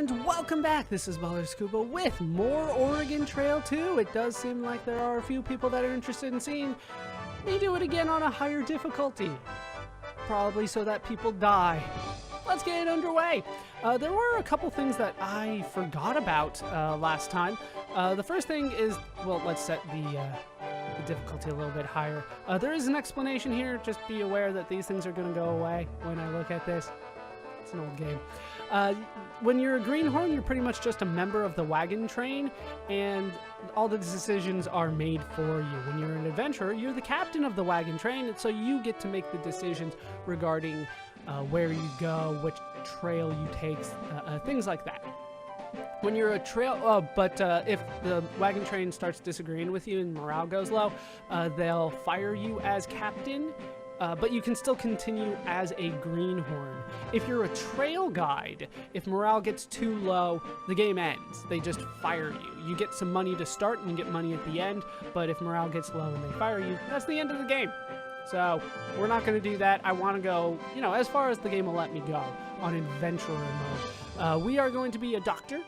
And welcome back. This is Baller Scuba with more Oregon Trail 2. It does seem like there are a few people that are interested in seeing me do it again on a higher difficulty. Probably so that people die. Let's get it underway. There were a couple things that I forgot about last time. The first thing is, well, let's set the difficulty a little bit higher. There is an explanation here. Just be aware that these things are going to go away when I look at this. It's an old game. When you're a greenhorn, you're pretty much just a member of the wagon train, and all the decisions are made for you. When you're an adventurer, you're the captain of the wagon train, and so you get to make the decisions regarding where you go, which trail you take, things like that. When you're a trail, if the wagon train starts disagreeing with you and morale goes low, they'll fire you as captain. But you can still continue as a greenhorn. If you're a trail guide, if morale gets too low, the game ends. They just fire you. You get some money to start and you get money at the end, but if morale gets low and they fire you, that's the end of the game. So we're not going to do that. I want to go, as far as the game will let me go on adventurer mode. We are going to be a doctor.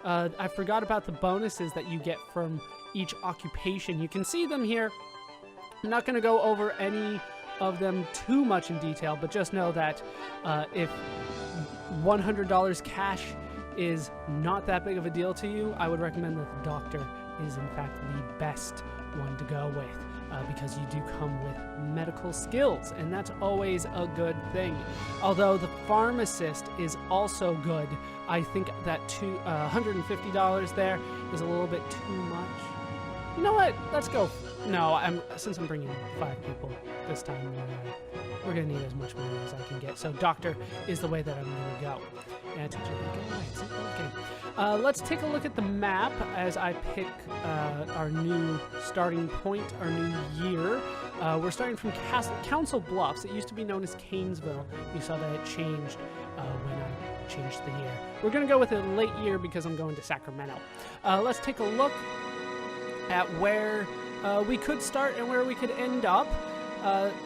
I forgot about the bonuses that you get from each occupation. You can see them here. I'm not going to go over any of them too much in detail, but just know that if $100 cash is not that big of a deal to you, I would recommend that the doctor is in fact the best one to go with, because you do come with medical skills, and that's always a good thing. Although the pharmacist is also good, I think that $150 there is a little bit too much. You know what? Let's go. No, since I'm bringing 5 people this time, we're going to need as much money as I can get. So doctor is the way that I'm going to go. And let's take a look at the map as I pick our new starting point, our new year. We're starting from Council Bluffs. It used to be known as Canesville. You saw that it changed when I changed the year. We're going to go with a late year because I'm going to Sacramento. Let's take a look at where we could start and where we could end up.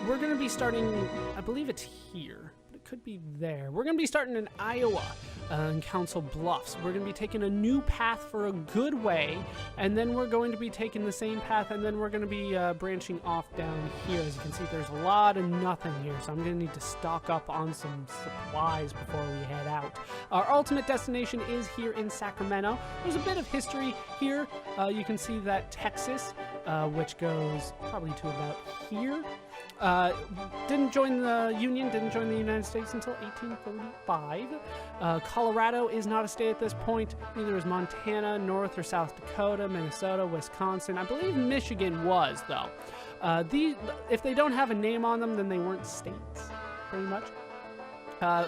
We're going to be starting, I believe it's here, but it could be there. We're going to be starting in Iowa, in Council Bluffs. We're going to be taking a new path for a good way, and then we're going to be taking the same path, and then we're going to be branching off down here. As you can see, there's a lot of nothing here, so I'm going to need to stock up on some supplies before we head out. Our ultimate destination is here in Sacramento. There's a bit of history here. You can see that Texas, which goes probably to about here, didn't join the Union, didn't join the United States until 1835. Colorado is not a state at this point. Neither is Montana, North or South Dakota, Minnesota, Wisconsin. I believe Michigan was, though. If they don't have a name on them, then they weren't states, pretty much.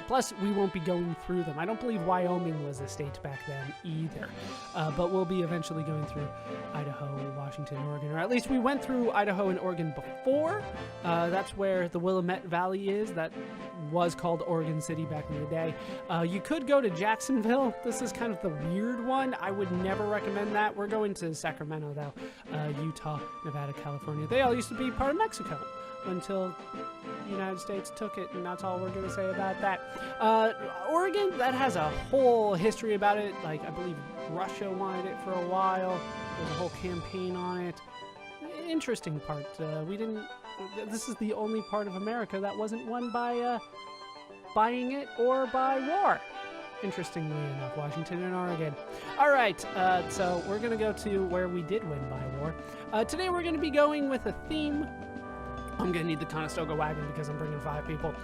Plus, we won't be going through them. I don't believe Wyoming was a state back then either. But we'll be eventually going through Idaho, Washington, Oregon. Or at least we went through Idaho and Oregon before. That's where the Willamette Valley is. That was called Oregon City back in the day. You could go to Jacksonville. This is kind of the weird one. I would never recommend that. We're going to Sacramento, though. Utah, Nevada, California. They all used to be part of Mexico until the United States took it, and that's all we're going to say about that. Oregon, that has a whole history about it. Like, I believe Russia wanted it for a while. There's a whole campaign on it. Interesting part. This is the only part of America that wasn't won by buying it or by war. Interestingly enough, Washington and Oregon. All right, so we're going to go to where we did win by war. Today we're going to be going with a theme. I'm going to need the Conestoga wagon because I'm bringing 5 people.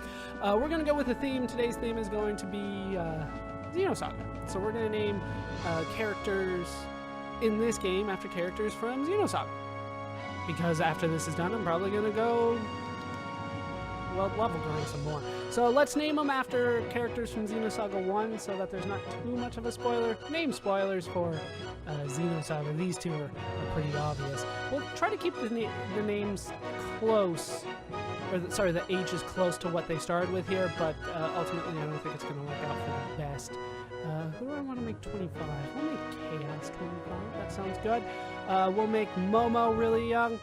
We're going to go with a theme. Today's theme is going to be Xenosaga. So we're going to name characters in this game after characters from Xenosaga. Because after this is done, I'm probably going to go, well, level grind some more. So let's name them after characters from Xenosaga 1 so that there's not too much of a spoiler. Name spoilers for Xenosaga. These two are pretty obvious. We'll try to keep the names close, or the ages close to what they started with here, but ultimately I don't think it's going to work out for the best. Who do I want to make 25? We'll make Chaos 25. That sounds good. We'll make Momo really young.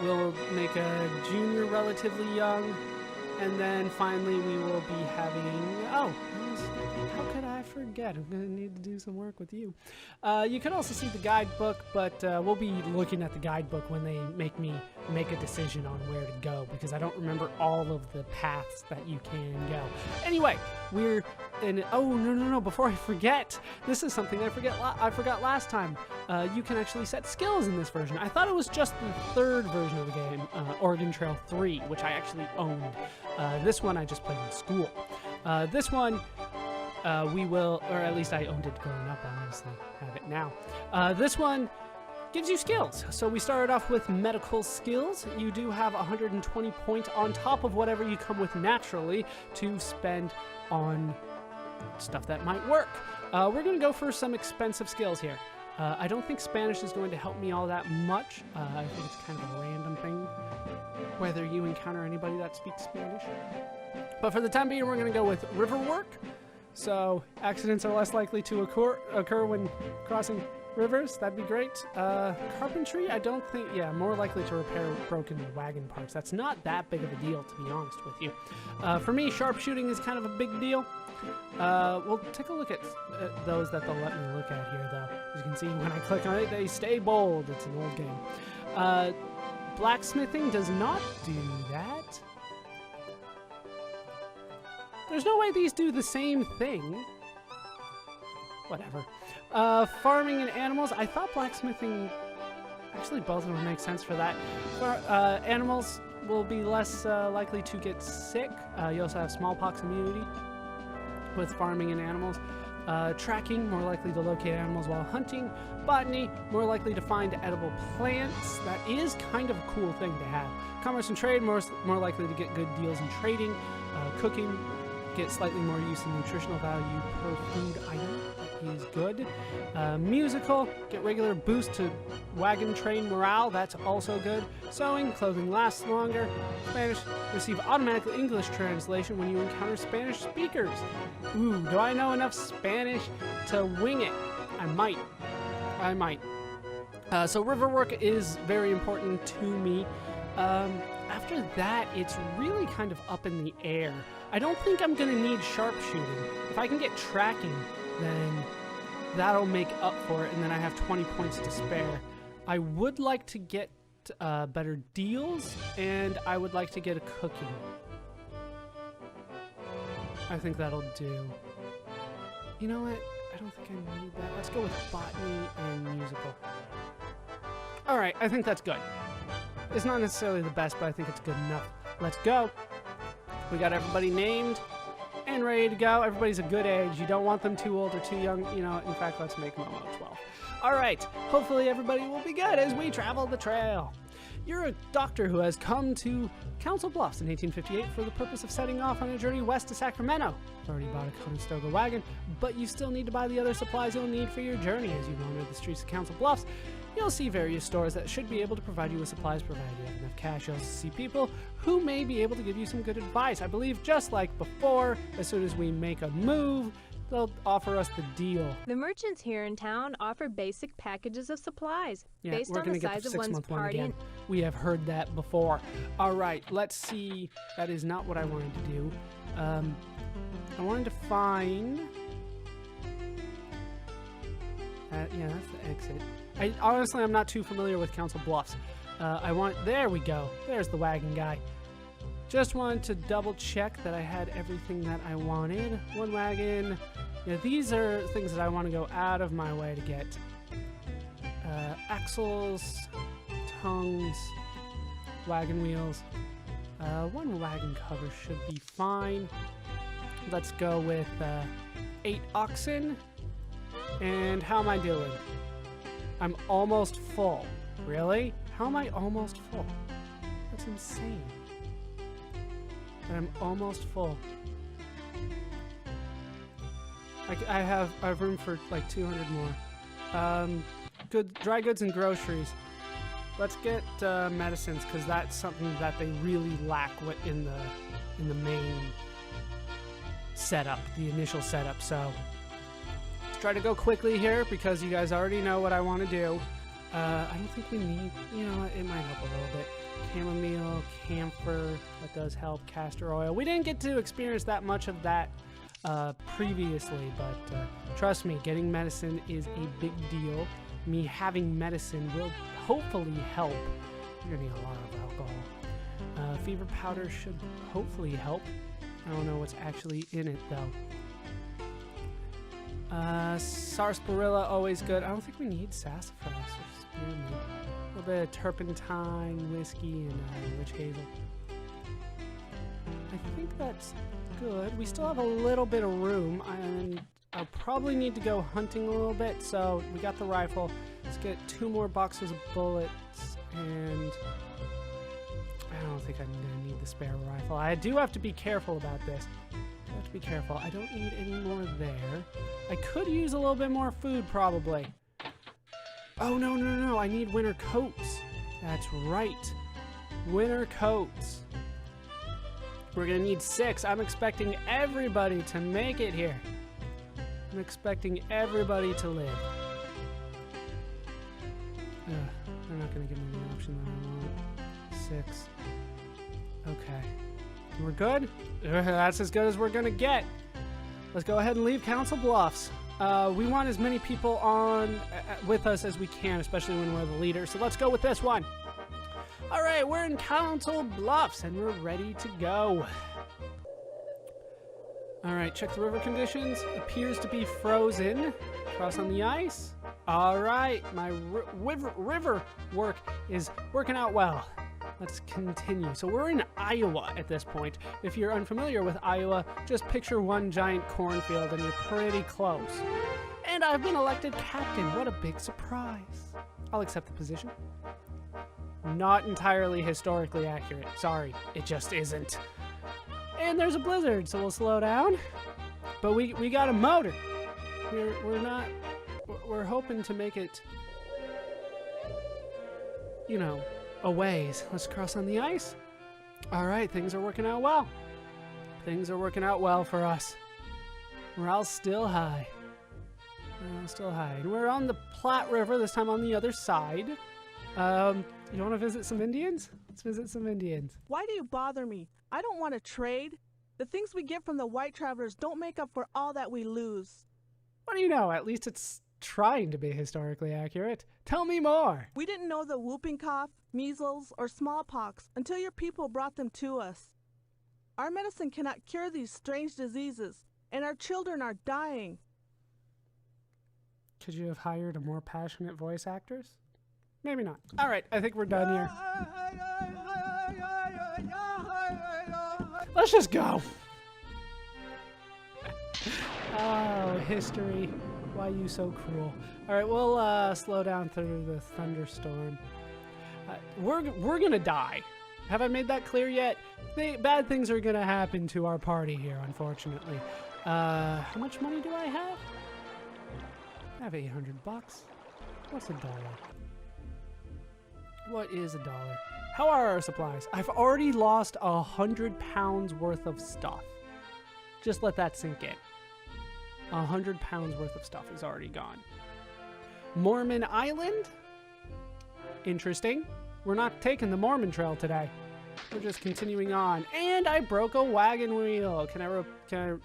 We'll make a Junior relatively young. And then finally we will be having... Oh, how could I forget? forget. I'm going to need to do some work with you. You can also see the guidebook, but we'll be looking at the guidebook when they make me make a decision on where to go, because I don't remember all of the paths that you can go. Anyway, we're in... Oh, no. Before I forget, this is something I forgot last time. You can actually set skills in this version. I thought it was just the third version of the game, Oregon Trail 3, which I actually owned. This one I just played in school. This one, we will, or at least I owned it growing up. I honestly have it now. This one gives you skills. So we started off with medical skills. You do have 120 points on top of whatever you come with naturally to spend on stuff that might work. We're going to go for some expensive skills here. I don't think Spanish is going to help me all that much. I think it's kind of a random thing, whether you encounter anybody that speaks Spanish. But for the time being, we're going to go with river work. So accidents are less likely to occur when crossing rivers. That'd be great. Carpentry, I don't think, yeah, more likely to repair broken wagon parts. That's not that big of a deal, to be honest with you. For me, sharpshooting is kind of a big deal. We'll take a look at those that they'll let me look at here, though. As you can see, when I click on it, they stay bold. It's an old game. Blacksmithing does not do that. There's no way these do the same thing. Whatever. Farming and animals. I thought blacksmithing... Actually, both of them make sense for that. Animals will be less likely to get sick. You also have smallpox immunity with farming and animals. Tracking, more likely to locate animals while hunting. Botany, more likely to find edible plants. That is kind of a cool thing to have. Commerce and trade, more likely to get good deals in trading. Cooking, get slightly more use in nutritional value per food item. That is good. Musical, get regular boost to wagon train morale. That's also good. Sewing, clothing lasts longer. Spanish, receive automatic English translation when you encounter Spanish speakers. Ooh, do I know enough Spanish to wing it? I might. So river work is very important to me. After that, it's really kind of up in the air. I don't think I'm going to need sharpshooting. If I can get tracking, then that'll make up for it, and then I have 20 points to spare. I would like to get better deals, and I would like to get a cooking. I think that'll do. You know what? I don't think I need that. Let's go with botany and musical. Alright, I think that's good. It's not necessarily the best, but I think it's good enough. Let's go. We got everybody named and ready to go. Everybody's a good age. You don't want them too old or too young. You know, in fact, let's make Momo 12. All right. Hopefully everybody will be good as we travel the trail. You're a doctor who has come to Council Bluffs in 1858 for the purpose of setting off on a journey west to Sacramento. You've already bought a Conestoga wagon, but you still need to buy the other supplies you'll need for your journey. As you wander the streets of Council Bluffs, you'll see various stores that should be able to provide you with supplies provided you have enough cash. You'll also see people who may be able to give you some good advice. I believe just like before, as soon as we make a move, they'll offer us the deal. The merchants here in town offer basic packages of supplies based on the size of one's party. We have heard that before. All right, let's see. That is not what I wanted to do. I wanted to find... yeah, that's the exit. Honestly, I'm not too familiar with Council Bluffs. There we go. There's the wagon guy. Just wanted to double check that I had everything that I wanted. One wagon. Yeah, these are things that I want to go out of my way to get. Axles, tongues, wagon wheels. One wagon cover should be fine. Let's go with 8 oxen. And how am I doing? I'm almost full. Really? How am I almost full? That's insane. But I'm almost full. I have room for like 200 more. Dry goods and groceries. Let's get medicines, because that's something that they really lack in the main setup, the initial setup. So try to go quickly here because you guys already know what I want to do. I don't think we need, you know, it might help a little bit. Chamomile, camphor, that does help. Castor oil. We didn't get to experience that much of that previously, but trust me, getting medicine is a big deal. Me having medicine will hopefully help. You're gonna need a lot of alcohol. Fever powder should hopefully help. I don't know what's actually in it though. Sarsaparilla, always good. I don't think we need sassafras or spearmint. A little bit of turpentine, whiskey, and witch hazel. I think that's good. We still have a little bit of room, and I'll probably need to go hunting a little bit. So we got the rifle. Let's get 2 more boxes of bullets, and I don't think I'm gonna need the spare rifle. I do have to be careful about this. I have to be careful. I don't need any more there. I could use a little bit more food, probably. Oh, no. I need winter coats. That's right. Winter coats. We're gonna need 6. I'm expecting everybody to make it here. I'm expecting everybody to live. They're not gonna give me the option that I want. 6. Okay. We're good? That's as good as we're gonna get. Let's go ahead and leave Council Bluffs. We want as many people on with us as we can, especially when we're the leader. So let's go with this one. All right, we're in Council Bluffs and we're ready to go. All right, check the river conditions. Appears to be frozen. Cross on the ice. All right, my river work is working out well. Let's continue. So we're in Iowa at this point. If you're unfamiliar with Iowa, just picture one giant cornfield and you're pretty close. And I've been elected captain. What a big surprise. I'll accept the position. Not entirely historically accurate. Sorry, it just isn't. And there's a blizzard, so we'll slow down. But we got a motor. We're hoping to make it, you know, a ways. Let's cross on the ice. All right, things are working out well. Things are working out well for us. Morale's still high. And we're on the Platte River, this time on the other side. You want to visit some Indians? Let's visit some Indians. Why do you bother me? I don't want to trade. The things we get from the white travelers don't make up for all that we lose. What do you know? At least it's trying to be historically accurate. Tell me more. We didn't know the whooping cough, measles, or smallpox until your people brought them to us. Our medicine cannot cure these strange diseases, and our children are dying. Could you have hired a more passionate voice actress? Maybe not. All right, I think we're done here. Let's just go. Oh, history. Why you so cruel? All right, we'll slow down through the thunderstorm. We're gonna die. Have I made that clear yet? Bad things are gonna happen to our party here, unfortunately. How much money do I have? I have $800. What's $1? What is $1? How are our supplies? I've already lost 100 pounds worth of stuff. Just let that sink in. 100 pounds worth of stuff is already gone. Mormon Island? Interesting. We're not taking the Mormon Trail today. We're just continuing on. And I broke a wagon wheel. Can I try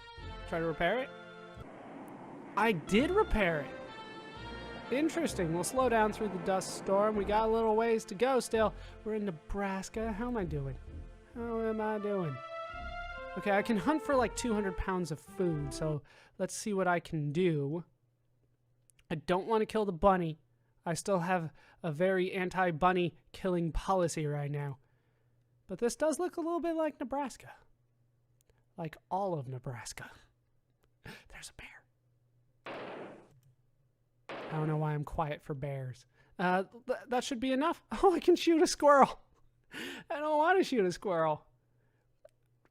to repair it? I did repair it. Interesting. We'll slow down through the dust storm. We got a little ways to go still. We're in Nebraska. How am I doing? Okay, I can hunt for like 200 pounds of food, so let's see what I can do. I don't want to kill the bunny. I still have a very anti-bunny killing policy right now. But this does look a little bit like Nebraska. Like all of Nebraska. There's a bear. I don't know why I'm quiet for bears. That should be enough. Oh, I can shoot a squirrel. I don't want to shoot a squirrel.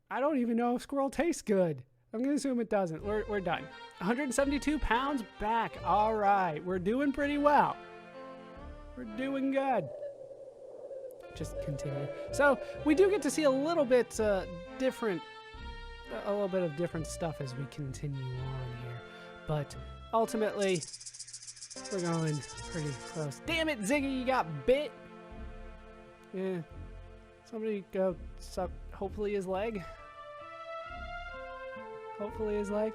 I don't even know if squirrel tastes good. I'm going to assume it doesn't. We're done. 172 pounds back. All right. We're doing pretty well. We're doing good. Just continue. So we do get to see a little bit different stuff as we continue on here. But ultimately, we're going pretty close. Damn it, Ziggy, you got bit. Yeah. Somebody go suck, hopefully, his leg. hopefully is like.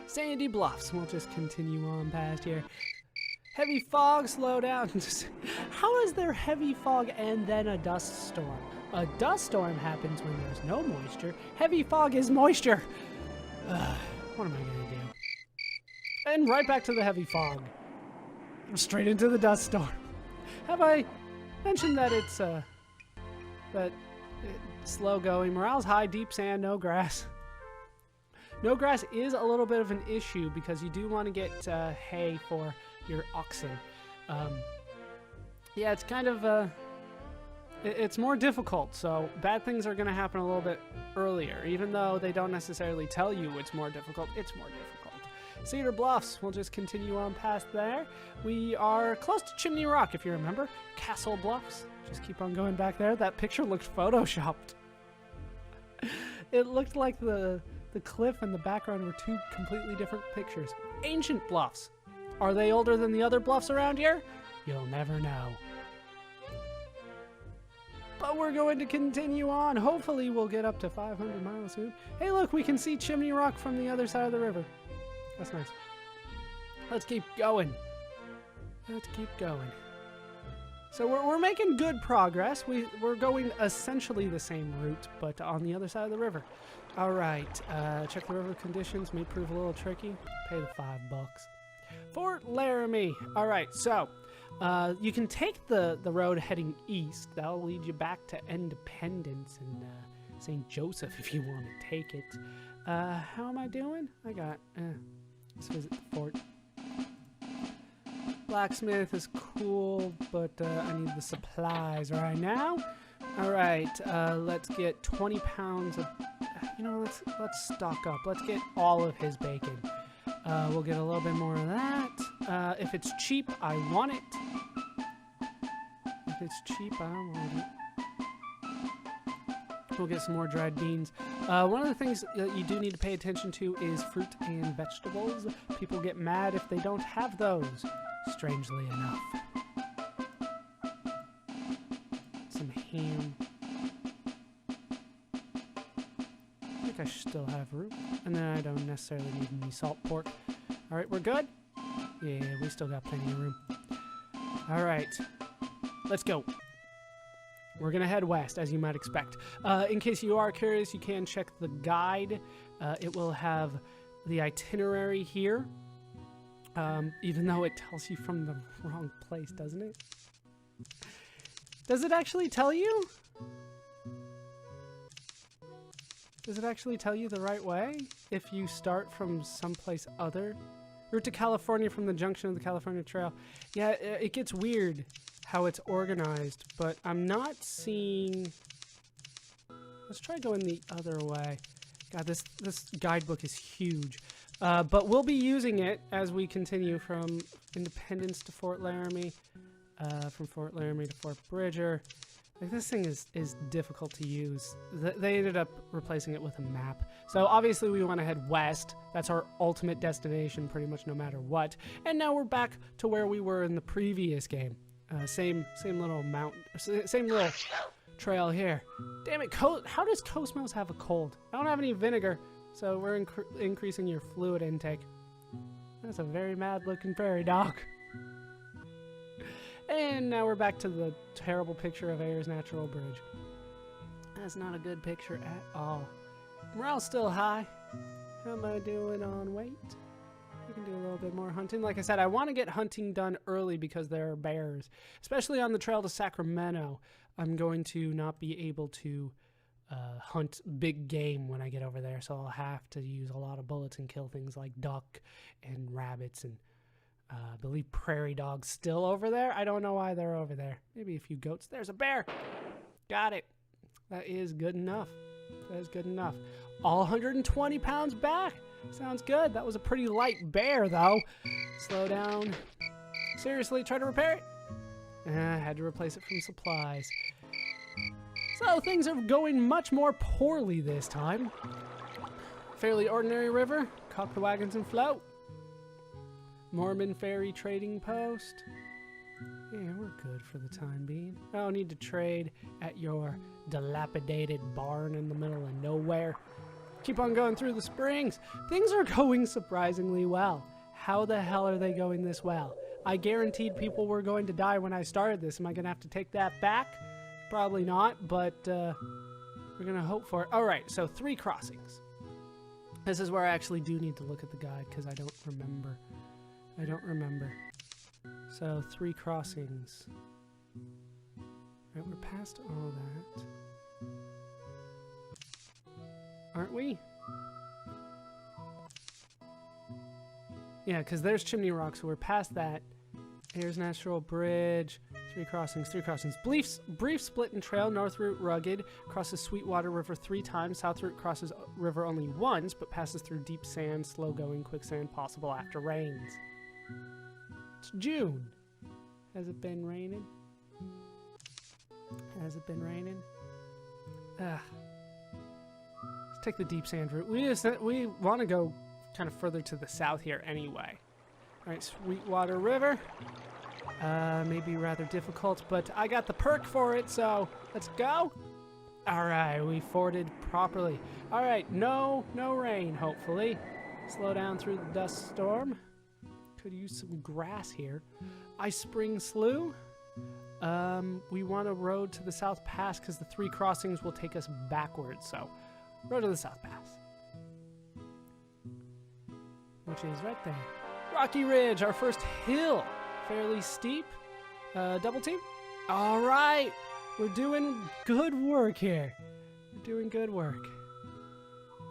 Sandy Bluffs. We'll just continue on past here. Heavy fog, slow down. How is there heavy fog and then a dust storm? A dust storm happens when there's no moisture. Heavy fog is moisture. What am I going to do? And right back to the heavy fog. Straight into the dust storm. Have I mentioned that it's slow going? Morale's high, deep sand, no grass. No grass is a little bit of an issue because you do want to get hay for your oxen. Yeah, it's kind of it's more difficult, so bad things are going to happen a little bit earlier. Even though they don't necessarily tell you it's more difficult, it's more difficult. Cedar Bluffs, we'll just continue on past there. We are close to Chimney Rock, if you remember. Castle Bluffs, just keep on going back there. That picture looked photoshopped. It looked like the cliff and the background were two completely different pictures. Ancient Bluffs. Are they older than the other bluffs around here? You'll never know. But we're going to continue on. Hopefully we'll get up to 500 miles soon. Hey look, we can see Chimney Rock from the other side of the river. That's nice. Let's keep going. Let's keep going. So we're making good progress. We're going essentially the same route, but on the other side of the river. All right. Check the river conditions. May prove a little tricky. Pay the $5. Fort Laramie. All right. So you can take the road heading east. That'll lead you back to Independence and St. Joseph if you want to take it. How am I doing? I got... let's visit the fort. Blacksmith is cool, but I need the supplies right now. All right, let's get 20 pounds of... You know, let's stock up. Let's get all of his bacon. We'll get a little bit more of that. If it's cheap, I want it. If it's cheap, I want it. We'll get some more dried beans. One of the things that you do need to pay attention to is fruit and vegetables. People get mad if they don't have those, strangely enough. Some ham. I think I still have room. And then I don't necessarily need any salt pork. All right, we're good? Yeah, we still got plenty of room. All right, let's go. We're going to head west, as you might expect. In case you are curious, you can check the guide. It will have the itinerary here, even though it tells you from the wrong place, doesn't it? Does it actually tell you? Does it actually tell you the right way if you start from someplace other? Route to California from the junction of the California Trail. Yeah, it gets weird how it's organized, but I'm not seeing... Let's try going the other way. God, this guidebook is huge. But we'll be using it as we continue from Independence to Fort Laramie, from Fort Laramie to Fort Bridger. Like, this thing is difficult to use. They ended up replacing it with a map. So obviously we want to head west. That's our ultimate destination pretty much no matter what. And now we're back to where we were in the previous game. Same little mountain, same little trail here. Damn it, how does Coast Mouse have a cold? I don't have any vinegar, so we're increasing your fluid intake. That's a very mad-looking prairie dog. And now we're back to the terrible picture of Ayers Natural Bridge. That's not a good picture at all. Morale's still high. How am I doing on weight? We can do a little bit more hunting. Like I said, I want to get hunting done early because there are bears. Especially on the trail to Sacramento. I'm going to not be able to hunt big game when I get over there. So I'll have to use a lot of bullets and kill things like duck and rabbits and I believe prairie dogs still over there. I don't know why they're over there. Maybe a few goats. There's a bear. Got it. That is good enough. That is good enough. All 120 pounds back. Sounds good. That was a pretty light bear, though. Slow down. Seriously, try to repair it? I had to replace it from supplies. So things are going much more poorly this time. Fairly ordinary river. Cock the wagons and float. Mormon Ferry Trading Post. Yeah, we're good for the time being. I don't need to trade at your dilapidated barn in the middle of nowhere. Keep on going through the springs. Things are going surprisingly well. How the hell are they going this well? I guaranteed people were going to die when I started this. Am I going to have to take that back? Probably not, but we're going to hope for it. All right, so 3 crossings. This is where I actually do need to look at the guide because I don't remember. So 3 crossings. Right, we're past all that. Aren't we? Yeah, because there's Chimney Rock, so we're past that. Here's Natural Bridge. 3 crossings. Brief split and trail. North route rugged. Crosses Sweetwater River 3 times. South route crosses river only once, but passes through deep sand, slow going, quicksand, possible after rains. It's June. Has it been raining? Ugh. Let's take the deep sand route. We want to go kind of further to the south here anyway. All right, Sweetwater River. May be rather difficult, but I got the perk for it, so let's go. All right, we forded properly. All right, no rain, hopefully. Slow down through the dust storm. Could use some grass here. Ice Spring Slough. We want a road to the South Pass because the 3 crossings will take us backwards, so road to the South Pass. Which is right there. Rocky Ridge, our first hill. Fairly steep. Double team. All right. We're doing good work here. The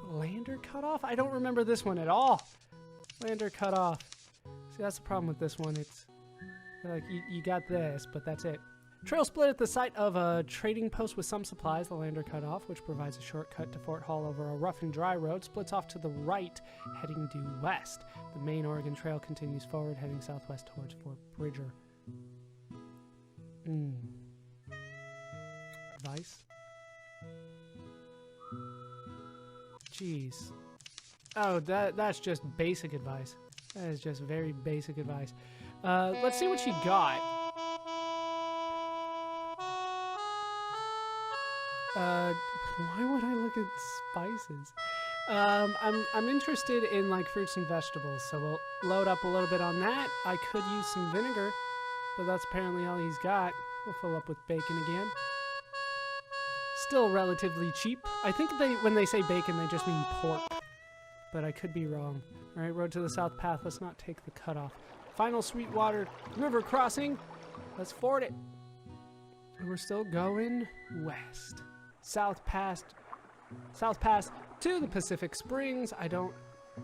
Lander Cutoff? I don't remember this one at all. Lander Cutoff. See, that's the problem with this one. It's like you got this, but that's it. Trail split at the site of a trading post with some supplies, the Lander Cutoff, which provides a shortcut to Fort Hall over a rough and dry road, splits off to the right, heading due west. The main Oregon Trail continues forward, heading southwest towards Fort Bridger. Advice? Jeez. Oh, that's just basic advice. That is just very basic advice. Let's see what she got. Why would I look at spices? I'm interested in like fruits and vegetables, so we'll load up a little bit on that. I could use some vinegar, but that's apparently all he's got. We'll fill up with bacon again. Still relatively cheap. I think when they say bacon, they just mean pork, but I could be wrong. All right, road to the South Path. Let's not take the cutoff. Final Sweetwater River crossing. Let's ford it. And we're still going west. South Pass to the Pacific Springs.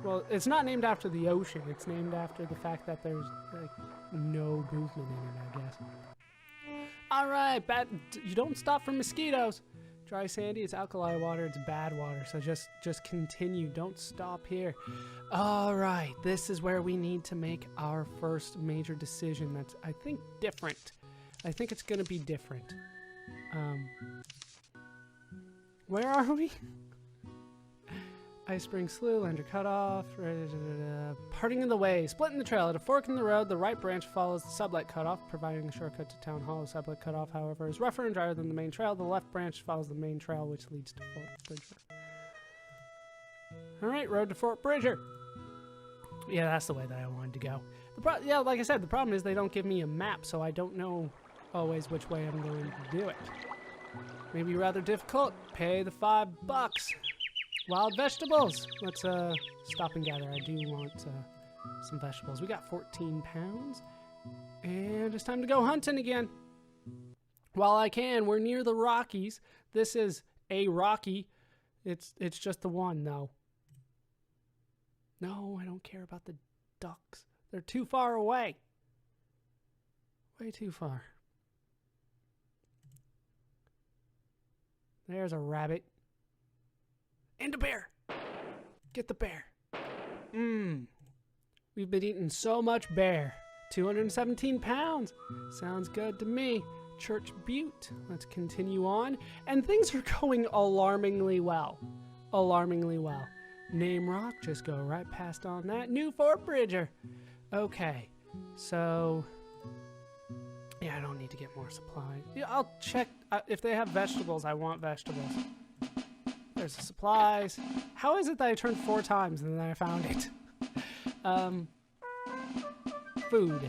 Well, it's not named after the ocean. It's named after the fact that there's like no movement in it, I guess. All right, you don't stop for mosquitoes. Dry sandy, it's alkali water, it's bad water, so just continue. Don't stop here. All right, this is where we need to make our first major decision that's, I think, different. I think it's going to be different. Where are we? Ice Spring Slough, Lander Cutoff, parting of the way, splitting the trail. At a fork in the road, the right branch follows the sublet cutoff, providing a shortcut to Town Hall. The sublet cutoff, however, is rougher and drier than the main trail. The left branch follows the main trail, which leads to Fort Bridger. All right, road to Fort Bridger. Yeah, that's the way that I wanted to go. Yeah, like I said, the problem is they don't give me a map, so I don't know always which way I'm going to do it. Maybe rather difficult. Pay the $5. Wild vegetables. Let's stop and gather. I do want some vegetables. We got 14 pounds. And it's time to go hunting again. While I can, we're near the Rockies. This is a Rocky. It's just the one, though. No, I don't care about the ducks. They're too far away. Way too far. There's a rabbit. And a bear. Get the bear. We've been eating so much bear. 217 pounds. Sounds good to me. Church Butte. Let's continue on. And things are going alarmingly well. Alarmingly well. Name Rock. Just go right past on that. New Fort Bridger. Okay. So... yeah, I don't need to get more supplies. Yeah, I'll check. If they have vegetables, I want vegetables. There's the supplies. How is it that I turned 4 times and then I found it? Food.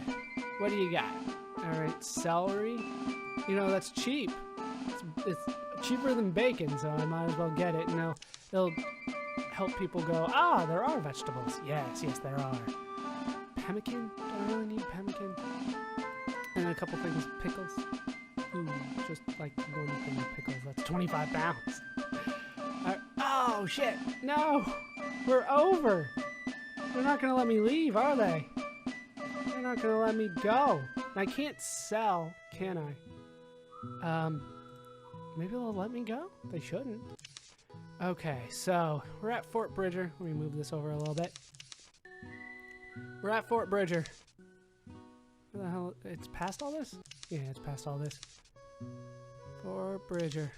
What do you got? Alright, celery. You know, that's cheap. It's cheaper than bacon, so I might as well get it. And it'll help people go, ah, there are vegetables. Yes, there are. Pemmican? Do I really need pemmican? And a couple things. Pickles. Ooh, just like one thing of pickles. That's 25 pounds. Oh, shit. No. We're over. They're not going to let me leave, are they? They're not going to let me go. And I can't sell, can I? Maybe they'll let me go? They shouldn't. Okay, so we're at Fort Bridger. Let me move this over a little bit. We're at Fort Bridger. Where the hell? It's past all this? Yeah, it's past all this. Fort Bridger.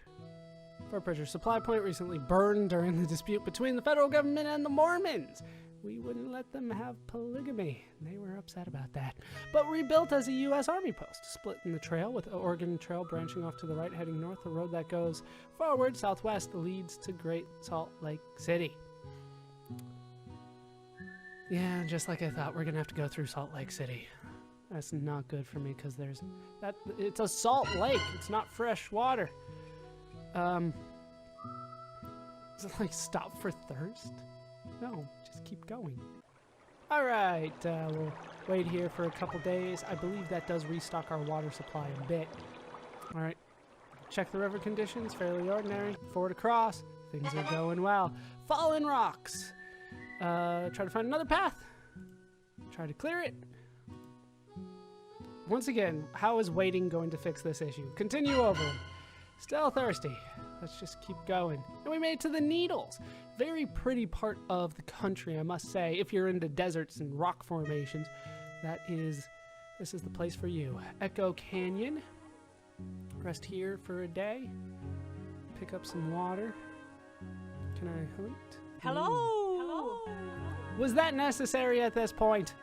Fort Bridger. Supply point recently burned during the dispute between the federal government and the Mormons. We wouldn't let them have polygamy. They were upset about that. But rebuilt as a U.S. Army post, splitting the trail with the Oregon Trail branching off to the right, heading north. The road that goes forward southwest leads to Great Salt Lake City. Yeah, just like I thought, we're gonna have to go through Salt Lake City. That's not good for me because it's a salt lake. It's not fresh water. Is it like stop for thirst? No, just keep going. All right, we'll wait here for a couple days. I believe that does restock our water supply a bit. All right, check the river conditions, fairly ordinary. Ford across, things are going well. Fallen rocks. Try to find another path. Try to clear it. Once again, how is waiting going to fix this issue? Continue over. Still thirsty. Let's just keep going. And we made it to the Needles. Very pretty part of the country, I must say. If you're into deserts and rock formations, this is the place for you. Echo Canyon. Rest here for a day. Pick up some water. Can I hunt? Hello? Was that necessary at this point?